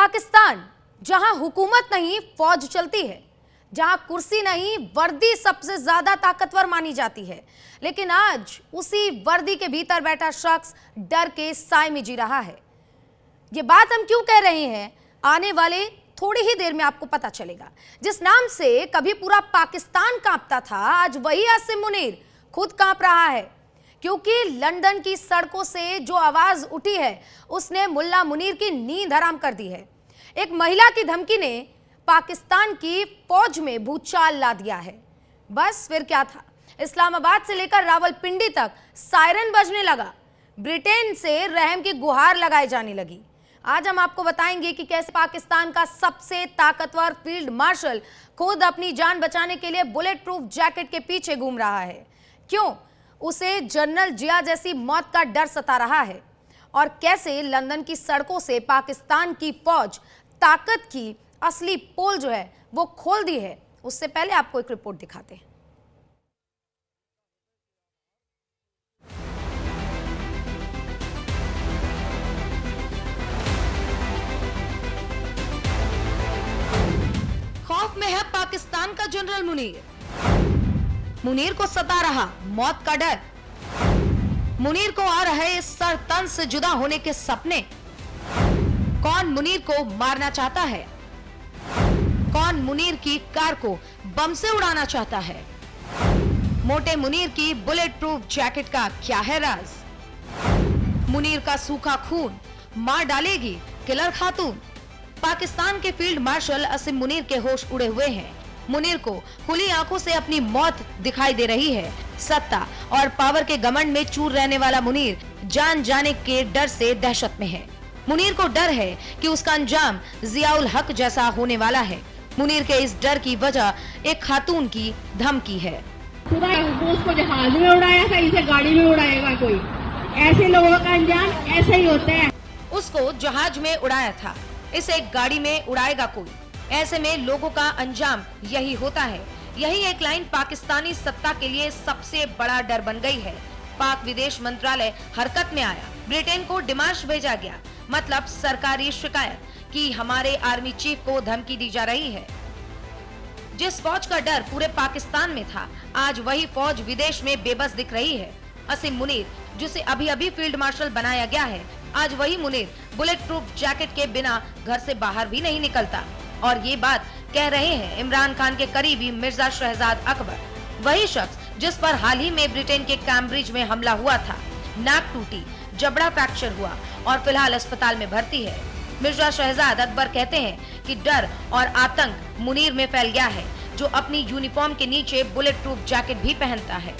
पाकिस्तान, जहां हुकूमत नहीं फौज चलती है, जहां कुर्सी नहीं वर्दी सबसे ज्यादा ताकतवर मानी जाती है, लेकिन आज उसी वर्दी के भीतर बैठा शख्स डर के साए में जी रहा है। ये बात हम क्यों कह रहे हैं, आने वाले थोड़ी ही देर में आपको पता चलेगा। जिस नाम से कभी पूरा पाकिस्तान कांपता था, आज वही आसिम मुनीर खुद कांप रहा है, क्योंकि लंदन की सड़कों से जो आवाज उठी है उसने मुल्ला मुनीर की नींद हराम कर दी है। एक महिला की धमकी ने पाकिस्तान की फौज में भूचाल ला दिया है। बस फिर क्या था, इस्लामाबाद से लेकर रावलपिंडी तक सायरन बजने लगा, ब्रिटेन से रहम की गुहार लगाई जाने लगी। आज हम आपको बताएंगे कि कैसे पाकिस्तान का सबसे ताकतवर फील्ड मार्शल खुद अपनी जान बचाने के लिए बुलेट प्रूफ जैकेट के पीछे घूम रहा है। क्यों उसे जनरल जिया जैसी मौत का डर सता रहा है, और कैसे लंदन की सड़कों से पाकिस्तान की फौज ताकत की असली पोल जो है वो खोल दी है। उससे पहले आपको एक रिपोर्ट दिखाते हैं। खौफ में है पाकिस्तान का जनरल मुनीर। मुनीर को सता रहा मौत का डर, मुनीर को आ रहे सर तन से जुदा होने के सपने। कौन मुनीर को मारना चाहता है, कौन मुनीर की कार को बम से उड़ाना चाहता है, मोटे मुनीर की बुलेट प्रूफ जैकेट का क्या है राज। मुनीर का सूखा खून मार डालेगी किलर खातून। पाकिस्तान के फील्ड मार्शल आसिम मुनीर के होश उड़े हुए हैं। मुनीर को खुली आंखों से अपनी मौत दिखाई दे रही है। सत्ता और पावर के घमंड में चूर रहने वाला मुनीर जान जाने के डर से दहशत में है। मुनीर को डर है कि उसका अंजाम जियाउल हक जैसा होने वाला है। मुनीर के इस डर की वजह एक खातून की धमकी है। उसको जहाज में उड़ाया था, इसे गाड़ी में उड़ाएगा कोई। ऐसे लोगों का अंजाम ऐसे ही होता है। उसको जहाज में उड़ाया था, इसे गाड़ी में उड़ाएगा कोई। ऐसे में लोगों का अंजाम यही होता है। यही एक लाइन पाकिस्तानी सत्ता के लिए सबसे बड़ा डर बन गई है। पाक विदेश मंत्रालय हरकत में आया, ब्रिटेन को डिमार्श भेजा गया, मतलब सरकारी शिकायत कि हमारे आर्मी चीफ को धमकी दी जा रही है। जिस फौज का डर पूरे पाकिस्तान में था, आज वही फौज विदेश में बेबस दिख रही है। आसिम मुनीर, जिसे अभी अभी फील्ड मार्शल बनाया गया है, आज वही मुनीर बुलेट प्रूफ जैकेट के बिना घर से बाहर भी नहीं निकलता। और ये बात कह रहे हैं इमरान खान के करीबी मिर्जा शहजाद अकबर, वही शख्स जिस पर हाल ही में ब्रिटेन के कैम्ब्रिज में हमला हुआ था। नाक टूटी, जबड़ा फ्रैक्चर हुआ और फिलहाल अस्पताल में भर्ती है। मिर्जा शहजाद अकबर कहते हैं कि डर और आतंक मुनीर में फैल गया है, जो अपनी यूनिफॉर्म के नीचे बुलेट प्रूफ जैकेट भी पहनता है।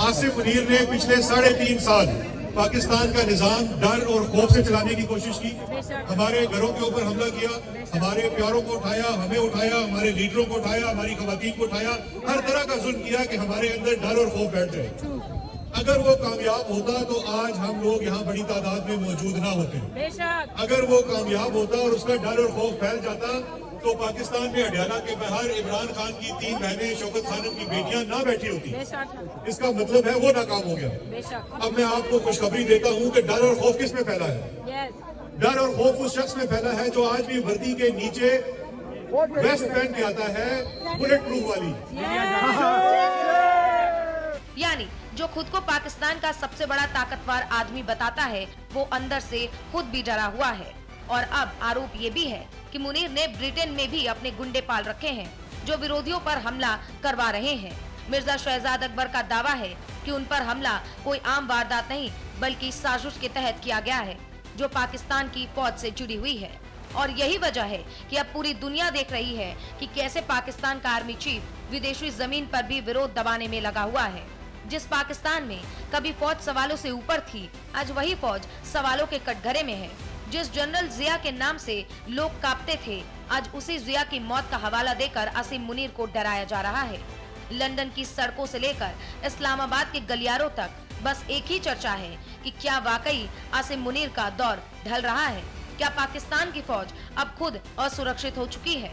आसिम मुनीर ने पिछले 3.5 साल पाकिस्तान का निजाम डर और खौफ से चलाने की कोशिश की। हमारे घरों के ऊपर हमला किया, हमारे प्यारों को उठाया, हमें उठाया, हमारे लीडरों को उठाया, हमारी खवातीन को उठाया, हर तरह का जुल्म किया कि हमारे अंदर डर और खौफ बैठ जाए। अगर वो कामयाब होता तो आज हम लोग यहाँ बड़ी तादाद में मौजूद ना होते। अगर वो कामयाब होता और उसका डर और खौफ फैल जाता तो पाकिस्तान में अडयाला के बाहर इमरान खान की 3 बहनें, शौकत खानम की बेटियां ना बैठी होती। इसका मतलब है वो नाकाम हो गया। अब मैं आपको खुशखबरी देता हूँ कि डर और खौफ किस में फैला है। डर और खौफ उस शख्स में फैला है जो आज भी वर्दी के नीचे वेस्ट पहन के आता है, बुलेट प्रूफ वाली। यानी जो खुद को पाकिस्तान का सबसे बड़ा ताकतवर आदमी बताता है, वो अंदर से खुद भी डरा हुआ है। और अब आरोप ये भी है कि मुनीर ने ब्रिटेन में भी अपने गुंडे पाल रखे हैं, जो विरोधियों पर हमला करवा रहे हैं। मिर्जा शहजाद अकबर का दावा है कि उन पर हमला कोई आम वारदात नहीं, बल्कि साजिश के तहत किया गया है, जो पाकिस्तान की फौज से जुड़ी हुई है। और यही वजह है कि अब पूरी दुनिया देख रही है कि कैसे पाकिस्तान का आर्मी चीफ विदेशी जमीन पर भी विरोध दबाने में लगा हुआ है। जिस पाकिस्तान में कभी फौज सवालों से ऊपर थी, आज वही फौज सवालों के कटघरे में है। जिस जनरल जिया के नाम से लोग कांपते थे, आज उसी जिया की मौत का हवाला देकर आसिम मुनीर को डराया जा रहा है। लंदन की सड़कों से लेकर इस्लामाबाद के गलियारों तक बस एक ही चर्चा है कि क्या वाकई आसिम मुनीर का दौर ढल रहा है। क्या पाकिस्तान की फौज अब खुद असुरक्षित हो चुकी है।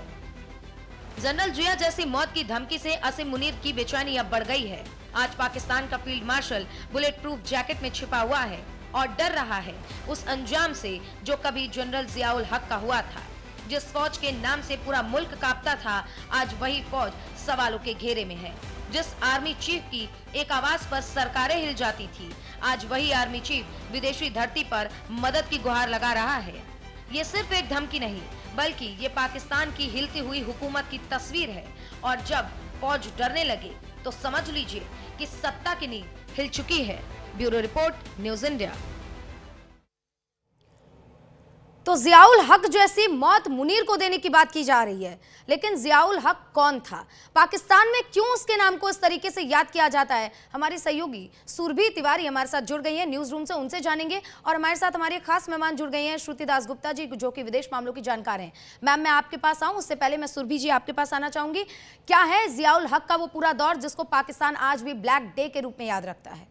जनरल जिया जैसी मौत की धमकी से आसिम मुनीर की बेचैनी अब बढ़ गई है। आज पाकिस्तान का field marshal bullet proof jacket में छिपा हुआ है। और डर रहा है उस अंजाम से जो कभी जनरल जियाउल हक का हुआ था। जिस फौज के नाम से पूरा मुल्क कांपता था, आज वही फौज सवालों के घेरे में है। जिस आर्मी चीफ की एक आवाज पर सरकारें हिल जाती थी, आज वही आर्मी चीफ विदेशी धरती पर मदद की गुहार लगा रहा है। ये सिर्फ एक धमकी नहीं, बल्कि ये पाकिस्तान की हिलती हुई हुकूमत की तस्वीर है। और जब फौज डरने लगे तो समझ लीजिए कि सत्ता की नींव हिल चुकी है। Bureau report, news India. तो जियाउल हक जैसी मौत मुनीर को देने की बात की जा रही है, लेकिन जियाउल हक कौन था? पाकिस्तान में क्यों उसके नाम को इस तरीके से याद किया जाता है? हमारी सहयोगी सुरभि तिवारी हमारे साथ जुड़ गई हैं न्यूज रूम से, उनसे जानेंगे। और हमारे साथ हमारे खास मेहमान जुड़ गए हैं श्रुति दास गुप्ता जी, जो कि विदेश मामलों की जानकार हैं। मैम, मैं आपके पास आऊं उससे पहले मैं सुरभि जी आपके पास आना चाहूंगी। क्या है जियाउल हक का वो पूरा दौर जिसको पाकिस्तान आज भी ब्लैक डे के रूप में याद रखता है?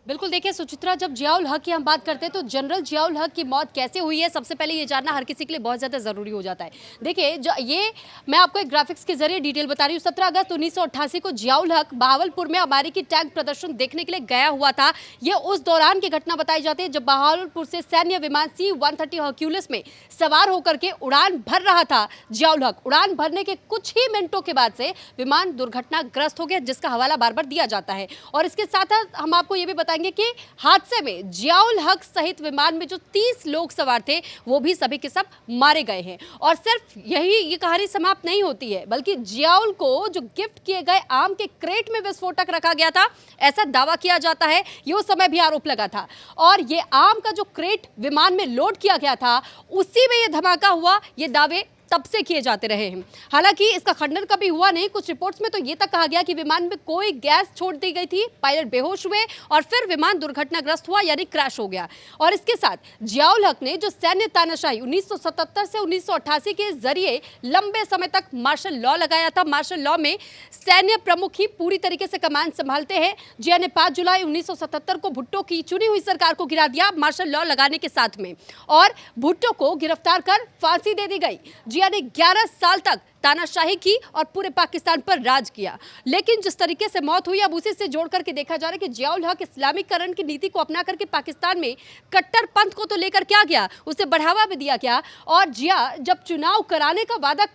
बिल्कुल, देखिए सुचित्रा, जब जियाउल हक की हम बात करते हैं तो जनरल जियाउल हक की मौत कैसे हुई है, सबसे पहले ये जानना हर किसी के लिए बहुत ज़्यादा ज़रूरी हो जाता है। देखिए, ये मैं आपको एक ग्राफिक्स के जरिए डिटेल बता रही हूँ। 17 अगस्त 1988 को जियाउल हक बहावलपुर में अमेरिकी टैंक प्रदर्शन देखने के लिए गया हुआ था। ये उस दौरान की घटना बताई जाती है जब बहावलपुर से सैन्य विमान C-130 हर्क्यूलिस में सवार होकर के उड़ान भर रहा था जियाउल हक। उड़ान भरने के कुछ ही मिनटों के बाद से विमान दुर्घटनाग्रस्त हो गया, जिसका हवाला बार बार दिया जाता है। और इसके साथ साथ हम आपको ये भी बताएंगे कि हादसे में जियाउल हक सहित विमान में जो 30 लोग सवार थे वो भी सभी के सब मारे गए हैं। और सिर्फ ये कहानी समाप्त नहीं होती है, बल्कि जियाउल को जो गिफ्ट किए गए आम के क्रेट में विस्फोटक रखा गया था, ऐसा दावा किया जाता है। ये उस समय भी आरोप लगा था। और ये आम का जो क्रेट विमान में लोड किया गया था, उसी में ये धमाका हुआ, ये दावे तब से किए जाते रहे हैं। हालांकि इसका खंडन कभी हुआ नहीं। कुछ रिपोर्ट्स में तो ये तक कहा गया कि विमान में कोई गैस छोड़ दी गई थी, पायलट बेहोश हुए और फिर विमान दुर्घटनाग्रस्त हुआ, यानी क्रैश हो गया। और इसके साथ जियाउल हक ने जो सैन्य तानाशाही 1977 से 1988 के जरिए लंबे समय तक मार्शल लॉ लगाया था। मार्शल लॉ में सैन्य प्रमुख ही पूरी तरीके से कमान संभालते हैं। जिया ने 5 जुलाई 1977 को भुट्टो की चुनी हुई सरकार को गिरा दिया मार्शल लॉ लगाने के साथ में, और भुट्टो को गिरफ्तार कर फांसी दे दी गई। जिया ने 11 साल तक तानाशाही की और पूरे पाकिस्तान पर राज किया। लेकिन जिस तरीके से मौत हुई, अब उसी से जोड़ करके देखा जा रहा है कि जियाउल हक इस्लामीकरण की नीति को अपना करके पाकिस्तान में कट्टरपंथ को तो लेकर क्या गया, उसे बढ़ावा भी दिया गया। और जिया जब चुनाव कराने का वादा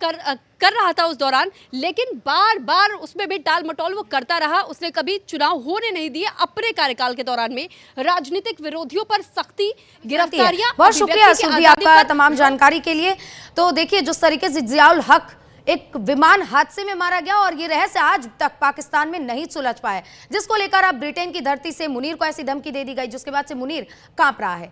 कर रहा था उस दौरान, लेकिन बार बार उसमें भी टाल मटोल वो करता रहा। उसने कभी चुनाव होने नहीं दिए। अपने कार्यकाल के दौरान में राजनीतिक विरोधियों पर सख्ती, गिरफ्तारियां। बहुत शुक्रिया सुरभि आपका तमाम जानकारी के लिए। तो देखिए, जिस तरीके से जियाउल हक एक विमान हादसे में मारा गया और ये रहस्य आज तक पाकिस्तान में नहीं सुलझ पाया, जिसको लेकर अब ब्रिटेन की धरती से मुनीर को ऐसी धमकी दे दी गई जिसके बाद से मुनीर कांप रहा है।